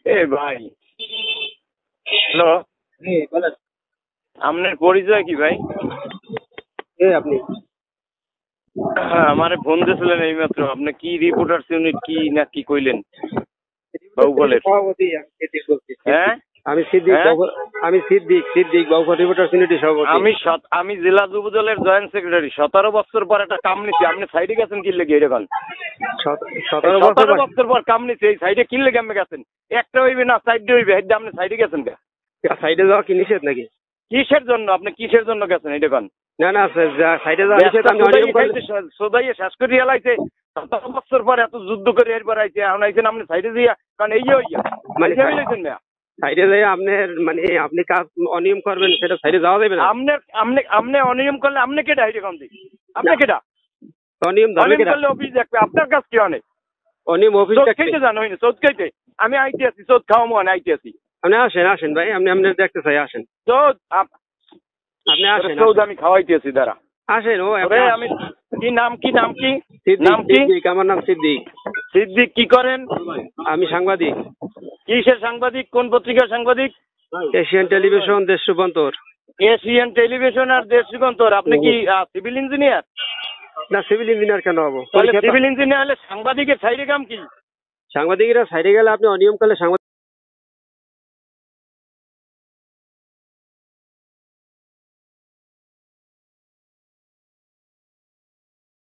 এ ভাই, হ্যালো, বলেন। আপনার পরিচয় কি ভাই? আপনি আমারে ফোন দিয়েছিলেন এইমাত্র। আপনি কি রিপোর্টার্স ইউনিট কি না কি কইলেন বাহুবলের? সভাপতি, আমি সিদ্দিক বলছি। হ্যাঁ আমি সিদ্দিক হ্যাঁ আমি সিদ্দিক বাউফল রিপোর্টার ইউনিটির সভাপতি। আমি জেলা যুব দলের জয়েন্ট সেক্রেটারি। 17 বছর পর একটা কাম নিছি। আপনি সাইডে গেছেন কি লেগে এরকম? 17 বছর পর কাম নিছি, এই সাইডে কি লেগে আপনি গেছেন? একটা হইবে না সাইডে হইবে, এই যে আপনি সাইডে গেছেন কে? সাইডে যাওয়া কি নিষেধ নাকি? কিসের জন্য? আপনি কিসের জন্য গেছেন এটা কোন? না না স্যার, সাইডে যাওয়া নিষেধ। আমি অনিয়ম করলে সোদাইয়ে শেষ করে এলাইছে। 17 বছর পর এত যুদ্ধ করে এরপর আইছে, এখন আইছেন আপনি সাইডে দিয়া, কারণ এই হইয়া মানে মানে লইছেন না। সাইডে যাই আপনার মানে আপনি কাজ অনিয়ম করবেন, সেটা সাইডে যাওয়া যাবে না। আপনি অনিয়ম করলে আপনি কেটা হাইটে কম দিই? আপনি কেটা অনিয়ম ধরবে অনিয়ম কেটা? করলে অফিস দেখবে আপনার কাজ কি অনেক? অনিয়ম অফিস চোদ খাইতে জানো হয়নি? চোদ খাইতে আমি আইতে আছি, চোদ খাওয়া মনে আইতে আছি। আপনি আসেন ভাই, আপনি আপনার দেখতে চাই, আসেন। চোদ আপনি আসেন, চোদ আমি খাওয়াইতে আছি দাঁড়া। আসেন। আমি কি নাম কি সিদ্দিক, আমার নাম সিদ্দিক। সিদ্দিক কি করেন? আমি সাংবাদিক। কিসের সাংবাদিক? কোন পত্রিকার সাংবাদিক? এশিয়ান টেলিভিশন, দেশ রূপান্তর। এশিয়ান টেলিভিশন আর দেশ রূপান্তর। আপনি কি সিভিল ইঞ্জিনিয়ার? না, সিভিল ইঞ্জিনিয়ার কেন হবো? তাহলে সিভিল ইঞ্জিনিয়ার হলে সাংবাদিকের সাইডে কাম কি? সাংবাদিকেরা সাইডে গেলে আপনি অনিয়ম করলে